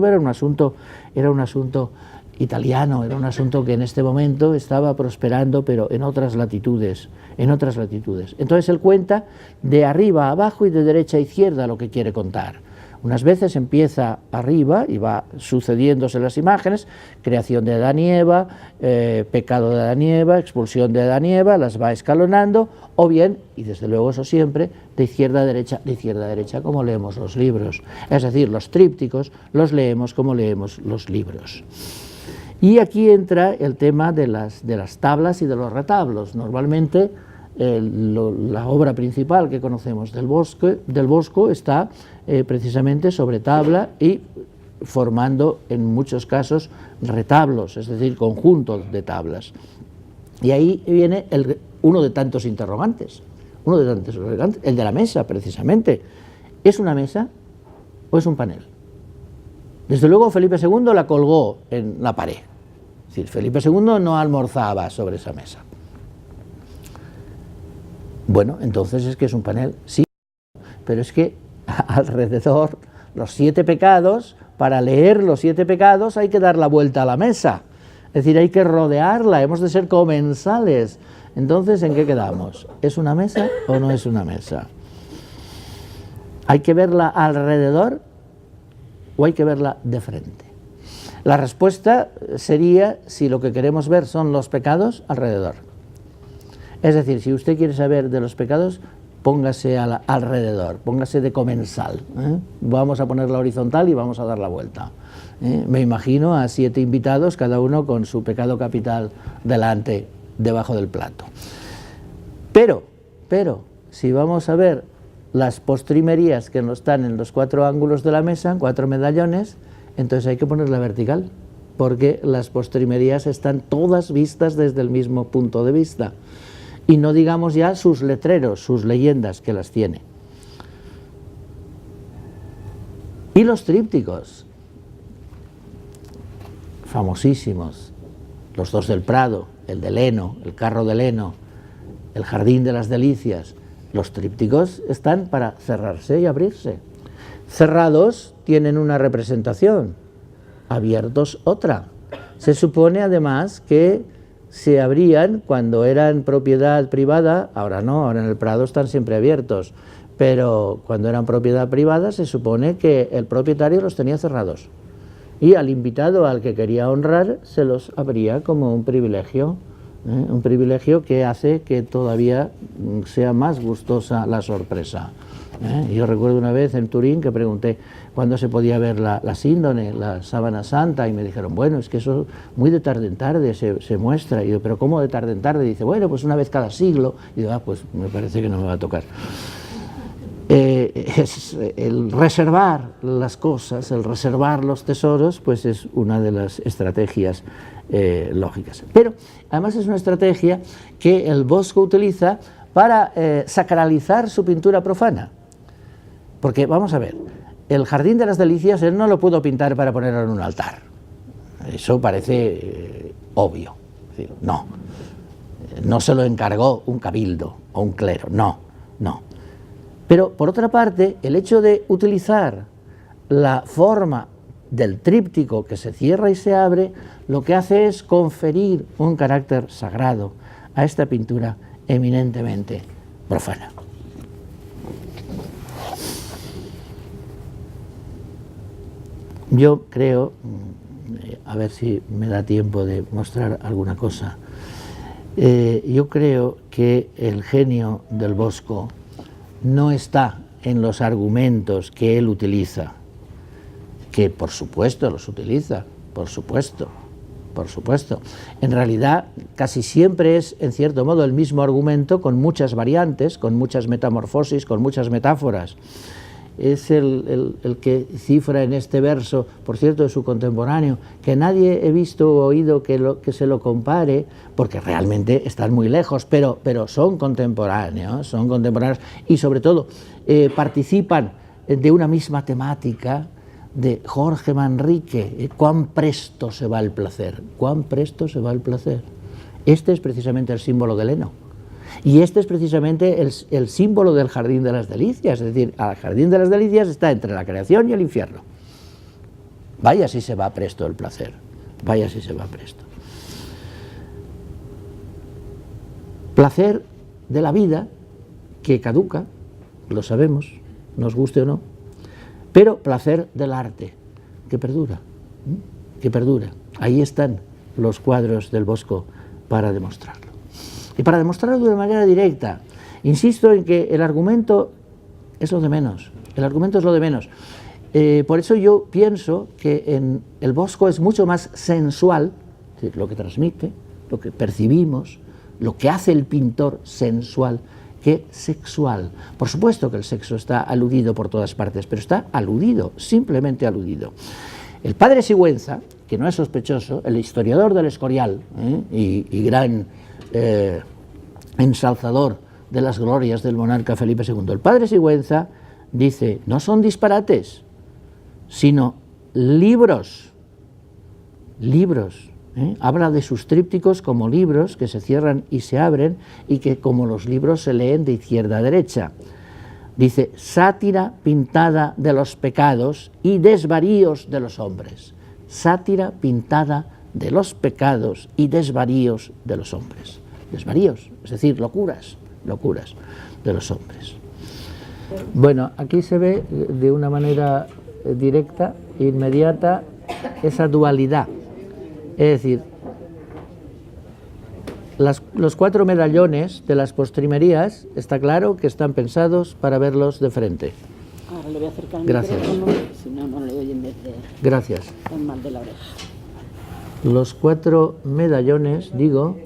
era un asunto italiano, era un asunto que en este momento estaba prosperando, pero en otras latitudes, Entonces él cuenta de arriba a abajo y de derecha a izquierda lo que quiere contar. Unas veces empieza arriba y va sucediéndose las imágenes, creación de Adán y Eva, pecado de Adán y Eva, expulsión de Adán y Eva, las va escalonando, o bien, y desde luego eso siempre, de izquierda a derecha, como leemos los libros. Es decir, los trípticos los leemos como leemos los libros. Y aquí entra el tema de las tablas y de los retablos. Normalmente la obra principal que conocemos del Bosco está precisamente sobre tabla y formando en muchos casos retablos, es decir, conjuntos de tablas. Y ahí viene uno de tantos interrogantes, el de la mesa precisamente. ¿Es una mesa o es un panel? Desde luego Felipe II la colgó en la pared, es decir, Felipe II no almorzaba sobre esa mesa. Bueno, entonces es que es un panel, sí, pero es que alrededor los 7 pecados, para leer los 7 pecados hay que dar la vuelta a la mesa, es decir, hay que rodearla, hemos de ser comensales. Entonces, ¿en qué quedamos? ¿Es una mesa o no es una mesa? ¿Hay que verla alrededor o hay que verla de frente? La respuesta sería, si lo que queremos ver son los pecados, alrededor. Es decir, si usted quiere saber de los pecados, póngase alrededor, póngase de comensal. Vamos a ponerla horizontal y vamos a dar la vuelta. Me imagino a 7 invitados, cada uno con su pecado capital delante, debajo del plato. Pero, si vamos a ver las postrimerías que no están en los 4 ángulos de la mesa, 4 medallones, entonces hay que ponerla vertical, porque las postrimerías están todas vistas desde el mismo punto de vista. Y no digamos ya sus letreros, sus leyendas que las tiene. Y los trípticos, famosísimos, los 2 del Prado, el de Leno, el carro de Leno, el jardín de las delicias. Los trípticos están para cerrarse y abrirse. Cerrados tienen una representación, abiertos otra. Se supone además que se abrían cuando eran propiedad privada, ahora no, ahora en el Prado están siempre abiertos, pero cuando eran propiedad privada se supone que el propietario los tenía cerrados y al invitado al que quería honrar se los abría como un privilegio que hace que todavía sea más gustosa la sorpresa. Yo recuerdo una vez en Turín que pregunté cuándo se podía ver la síndone, la sábana santa, y me dijeron, bueno, es que eso muy de tarde en tarde se muestra. Y yo, pero ¿cómo de tarde en tarde? Y dice, bueno, pues una vez cada siglo. Y digo, pues me parece que no me va a tocar. El reservar las cosas, el reservar los tesoros, pues es una de las estrategias lógicas. Pero además es una estrategia que el Bosco utiliza para sacralizar su pintura profana. Porque, vamos a ver, el Jardín de las Delicias él no lo pudo pintar para ponerlo en un altar. Eso parece obvio. Es decir, no se lo encargó un cabildo o un clero, no. Pero, por otra parte, el hecho de utilizar la forma del tríptico que se cierra y se abre, lo que hace es conferir un carácter sagrado a esta pintura eminentemente profana. Yo creo, a ver si me da tiempo de mostrar alguna cosa, yo creo que el genio del Bosco no está en los argumentos que él utiliza, que por supuesto los utiliza, por supuesto. En realidad casi siempre es en cierto modo el mismo argumento con muchas variantes, con muchas metamorfosis, con muchas metáforas. Es el que cifra en este verso, por cierto, de su contemporáneo, que nadie he visto o oído que se lo compare, porque realmente están muy lejos, pero son contemporáneos y sobre todo participan de una misma temática de Jorge Manrique. Cuán presto se va el placer, cuán presto se va el placer. Este es precisamente el símbolo de heno. Y este es precisamente el símbolo del Jardín de las Delicias, es decir, el Jardín de las Delicias está entre la creación y el infierno. Vaya si se va presto el placer, vaya si se va presto. Placer de la vida que caduca, lo sabemos, nos guste o no, pero placer del arte que perdura, que perdura. Ahí están los cuadros del Bosco para demostrarlo. Y para demostrarlo de manera directa, insisto en que el argumento es lo de menos, el argumento es lo de menos. Por eso yo pienso que en el Bosco es mucho más sensual, es decir, lo que transmite, lo que percibimos, lo que hace el pintor sensual, que sexual. Por supuesto que el sexo está aludido por todas partes, pero está aludido, simplemente aludido. El padre Sigüenza, que no es sospechoso, el historiador del Escorial y gran ensalzador de las glorias del monarca Felipe II, el padre Sigüenza dice, no son disparates, sino libros. Habla de sus trípticos como libros que se cierran y se abren y que como los libros se leen de izquierda a derecha. Dice, sátira pintada de los pecados y desvaríos de los hombres. Sátira pintada de los pecados y desvaríos de los hombres. Desvaríos, es decir, locuras de los hombres. Bueno, aquí se ve de una manera directa, inmediata, esa dualidad. Es decir, los 4 medallones de las postrimerías, está claro que están pensados para verlos de frente. Ahora le voy a acercar el Gracias. micrófono, si no, no le oyen desde Gracias. el mal de la oreja. Los 4 medallones, digo,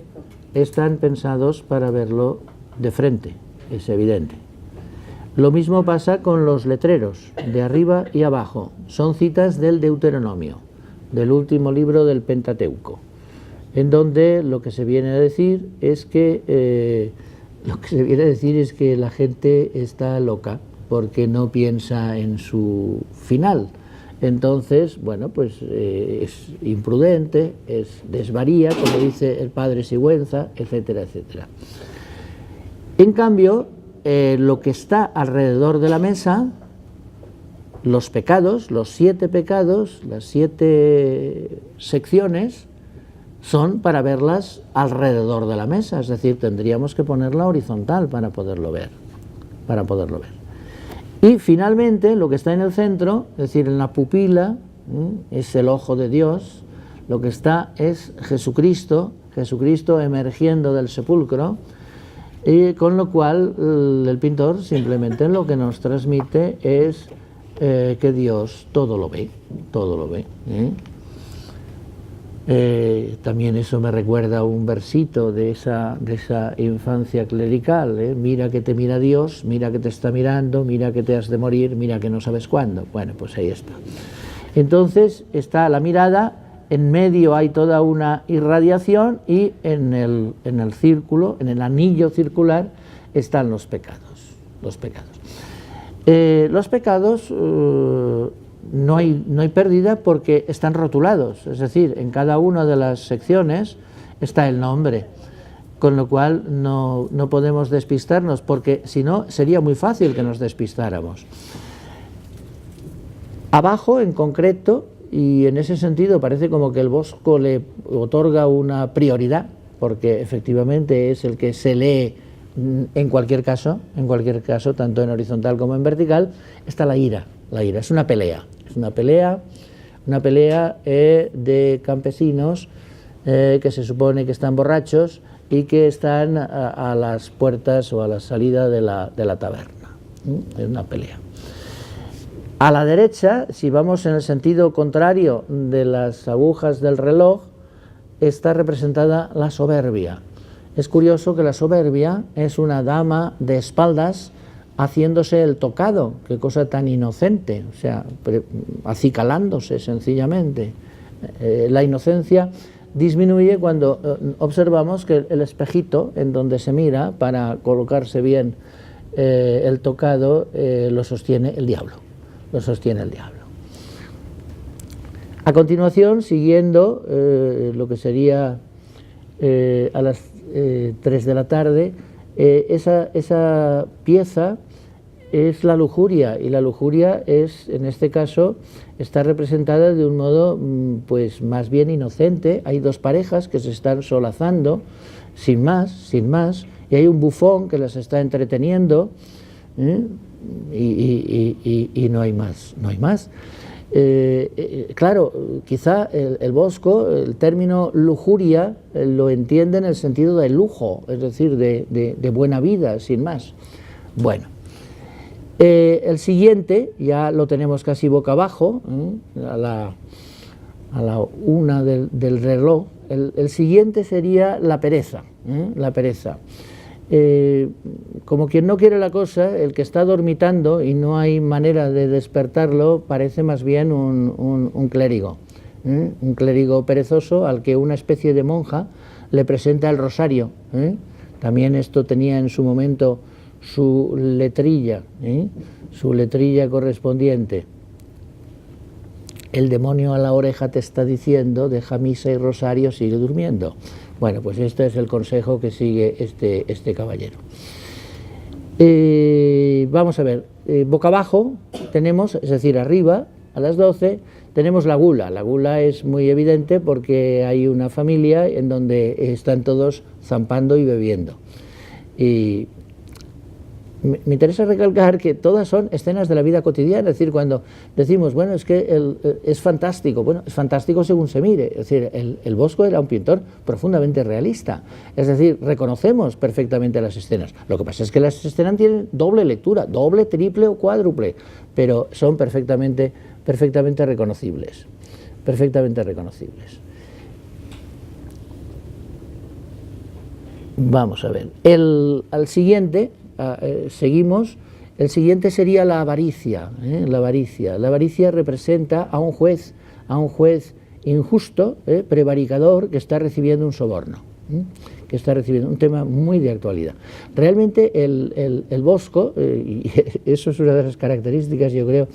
están pensados para verlo de frente, es evidente. Lo mismo pasa con los letreros, de arriba y abajo. Son citas del Deuteronomio, del último libro del Pentateuco, en donde lo que se viene a decir es que la gente está loca porque no piensa en su final. Entonces, bueno, pues es imprudente, es desvaría, como dice el padre Sigüenza, etcétera, etcétera. En cambio, lo que está alrededor de la mesa, los pecados, los 7 pecados, las 7 secciones, son para verlas alrededor de la mesa, es decir, tendríamos que ponerla horizontal para poderlo ver, Y finalmente, lo que está en el centro, es decir, en la pupila, es el ojo de Dios, lo que está es Jesucristo emergiendo del sepulcro, y con lo cual el pintor simplemente lo que nos transmite es que Dios todo lo ve. También eso me recuerda a un versito de esa infancia clerical, mira que te mira Dios, mira que te está mirando, mira que te has de morir, mira que no sabes cuándo. Bueno, pues ahí está. Entonces está la mirada, en medio hay toda una irradiación y en el círculo, en el anillo circular, están los pecados. Los pecados no hay pérdida porque están rotulados, es decir, en cada una de las secciones está el nombre, con lo cual no podemos despistarnos, porque si no sería muy fácil que nos despistáramos. Abajo, en concreto, y en ese sentido parece como que el Bosco le otorga una prioridad porque efectivamente es el que se lee en cualquier caso, tanto en horizontal como en vertical, está la ira. La ira es una pelea de campesinos que se supone que están borrachos y que están a las puertas o a la salida de la taberna. Es una pelea. A la derecha, si vamos en el sentido contrario de las agujas del reloj, está representada la soberbia. Es curioso que la soberbia es una dama de espaldas haciéndose el tocado, qué cosa tan inocente, o sea, acicalándose sencillamente. La inocencia disminuye cuando observamos que el espejito en donde se mira para colocarse bien el tocado lo sostiene el diablo. A continuación, siguiendo lo que sería a las 3 de la tarde, esa pieza es la lujuria, y la lujuria es, en este caso, está representada de un modo pues más bien inocente. Hay dos parejas que se están solazando sin más, y hay un bufón que las está entreteniendo, y no hay más. Claro, quizá el Bosco, el término lujuria, lo entiende en el sentido de lujo, es decir, de buena vida, sin más. Bueno, el siguiente ya lo tenemos casi boca abajo, a la 1 del reloj. El siguiente sería la pereza. Como quien no quiere la cosa, el que está dormitando y no hay manera de despertarlo parece más bien un clérigo, un clérigo perezoso al que una especie de monja le presenta el rosario. También esto tenía en su momento su letrilla correspondiente. El demonio a la oreja te está diciendo: deja misa y rosario, sigue durmiendo. Bueno, pues este es el consejo que sigue este caballero. Vamos a ver, boca abajo tenemos, es decir, arriba, a las 12, tenemos la gula. La gula es muy evidente porque hay una familia en donde están todos zampando y bebiendo. Y me interesa recalcar que todas son escenas de la vida cotidiana, es decir, cuando decimos, bueno, es que es fantástico, bueno, es fantástico según se mire, es decir, el Bosco era un pintor profundamente realista, es decir, reconocemos perfectamente las escenas. Lo que pasa es que las escenas tienen doble lectura, doble, triple o cuádruple, pero son perfectamente reconocibles, Vamos a ver, al siguiente, seguimos. El siguiente sería la avaricia. La avaricia representa a un juez injusto, prevaricador, que está recibiendo un soborno, que está recibiendo un tema muy de actualidad. Realmente el Bosco, y eso es una de las características, yo creo,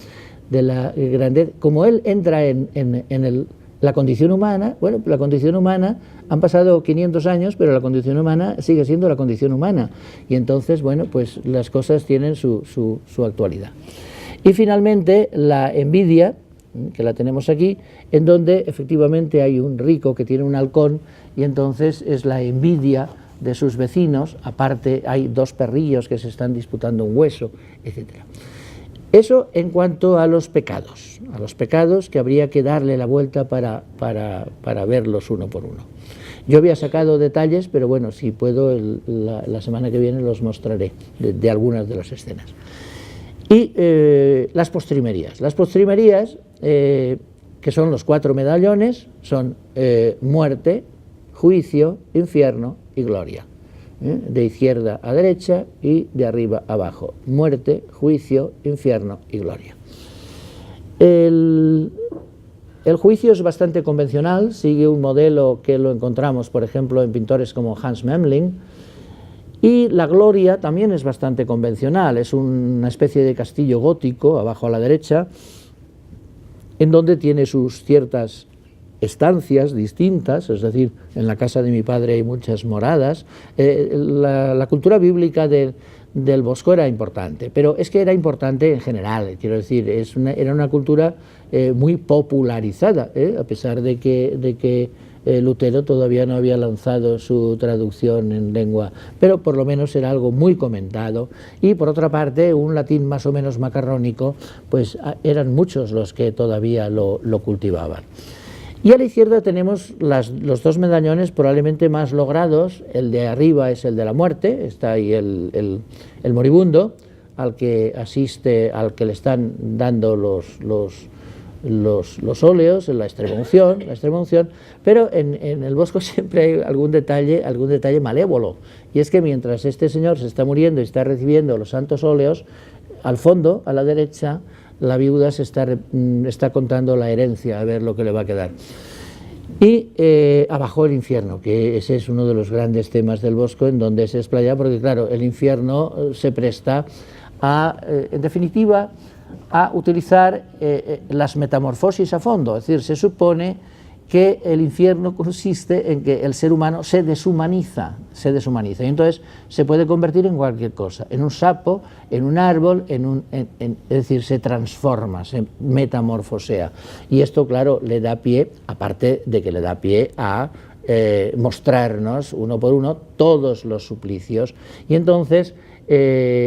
de la grandeza, como él entra en la condición humana. Bueno, la condición humana, han pasado 500 años, pero la condición humana sigue siendo la condición humana, y entonces, bueno, pues las cosas tienen su actualidad. Y finalmente la envidia, que la tenemos aquí, en donde efectivamente hay un rico que tiene un halcón, y entonces es la envidia de sus vecinos. Aparte hay dos perrillos que se están disputando un hueso, etcétera. Eso en cuanto a los pecados que habría que darle la vuelta para verlos uno por uno. Yo había sacado detalles, pero bueno, si puedo, la semana que viene los mostraré de algunas de las escenas. Y las postrimerías. Las postrimerías, que son los 4 medallones, son muerte, juicio, infierno y gloria. De izquierda a derecha y de arriba a abajo. Muerte, juicio, infierno y gloria. El juicio es bastante convencional, sigue un modelo que lo encontramos, por ejemplo, en pintores como Hans Memling. Y la gloria también es bastante convencional, es una especie de castillo gótico, abajo a la derecha, en donde tiene sus ciertas estancias distintas, es decir, en la casa de mi padre hay muchas moradas. La cultura bíblica del Bosco era importante, pero es que era importante en general, quiero decir, era una cultura muy popularizada, a pesar de que Lutero todavía no había lanzado su traducción en lengua, pero por lo menos era algo muy comentado. Y por otra parte, un latín más o menos macarrónico, pues eran muchos los que todavía lo cultivaban. Y a la izquierda tenemos los dos medallones probablemente más logrados. El de arriba es el de la muerte, está ahí el moribundo, al que asiste, al que le están dando los óleos en la extremaunción, pero en el Bosco siempre hay algún detalle malévolo, y es que mientras este señor se está muriendo y está recibiendo los santos óleos, al fondo, a la derecha, la viuda se está contando la herencia, a ver lo que le va a quedar. Y abajo el infierno, que ese es uno de los grandes temas del Bosco, en donde se explaya, porque claro, el infierno se presta a, en definitiva, a utilizar las metamorfosis a fondo. Es decir, se supone que el infierno consiste en que el ser humano se deshumaniza, y entonces se puede convertir en cualquier cosa, en un sapo, en un árbol, es decir, se transforma, se metamorfosea, y esto, claro, le da pie, aparte de que le da pie a mostrarnos uno por uno todos los suplicios, y entonces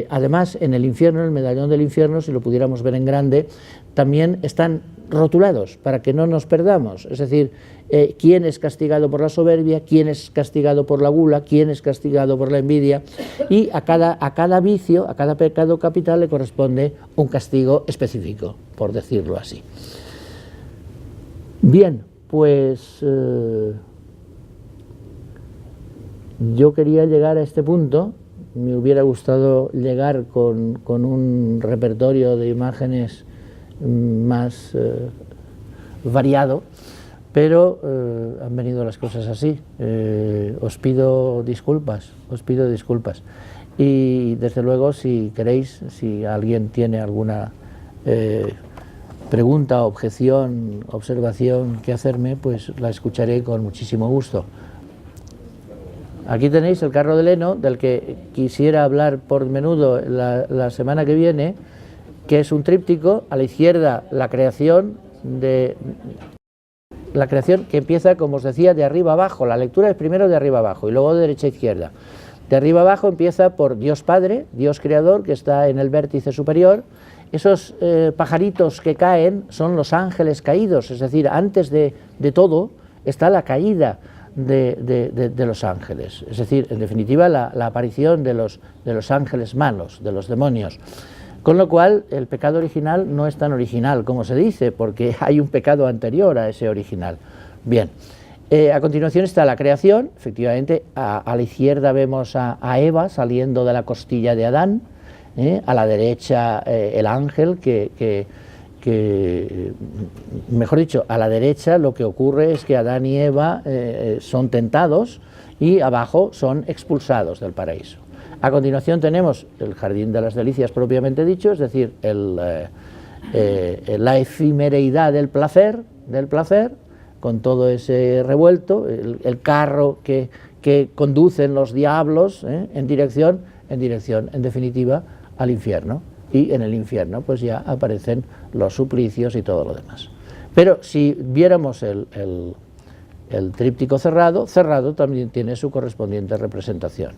además en el infierno, en el medallón del infierno, si lo pudiéramos ver en grande, también están rotulados para que no nos perdamos, es decir, quién es castigado por la soberbia, quién es castigado por la gula, quién es castigado por la envidia, y a cada vicio, a cada pecado capital le corresponde un castigo específico, por decirlo así. Bien, pues yo quería llegar a este punto. Me hubiera gustado llegar con un repertorio de imágenes más variado, pero han venido las cosas así. Os pido disculpas, y desde luego, si queréis, si alguien tiene alguna pregunta, objeción, observación que hacerme, pues la escucharé con muchísimo gusto. Aquí tenéis el carro de Leno, del que quisiera hablar por menudo la semana que viene, que es un tríptico. A la izquierda la creación que empieza, como os decía, de arriba abajo. La lectura es primero de arriba abajo y luego de derecha a izquierda. De arriba abajo empieza por Dios Padre, Dios Creador, que está en el vértice superior. Esos pajaritos que caen son los ángeles caídos, es decir, antes de todo está la caída de los ángeles, es decir, en definitiva la aparición de los ángeles malos, de los demonios, con lo cual el pecado original no es tan original como se dice, porque hay un pecado anterior a ese original. Bien, a continuación está la creación. Efectivamente, a la izquierda vemos a Eva saliendo de la costilla de Adán, a la derecha el ángel que mejor dicho, a la derecha lo que ocurre es que Adán y Eva son tentados y abajo son expulsados del paraíso. A continuación tenemos el jardín de las delicias propiamente dicho, es decir, la efemereidad del placer, con todo ese revuelto, el carro que conducen los diablos en dirección, en definitiva, al infierno. Y en el infierno pues ya aparecen los suplicios y todo lo demás. Pero si viéramos el tríptico cerrado también tiene su correspondiente representación.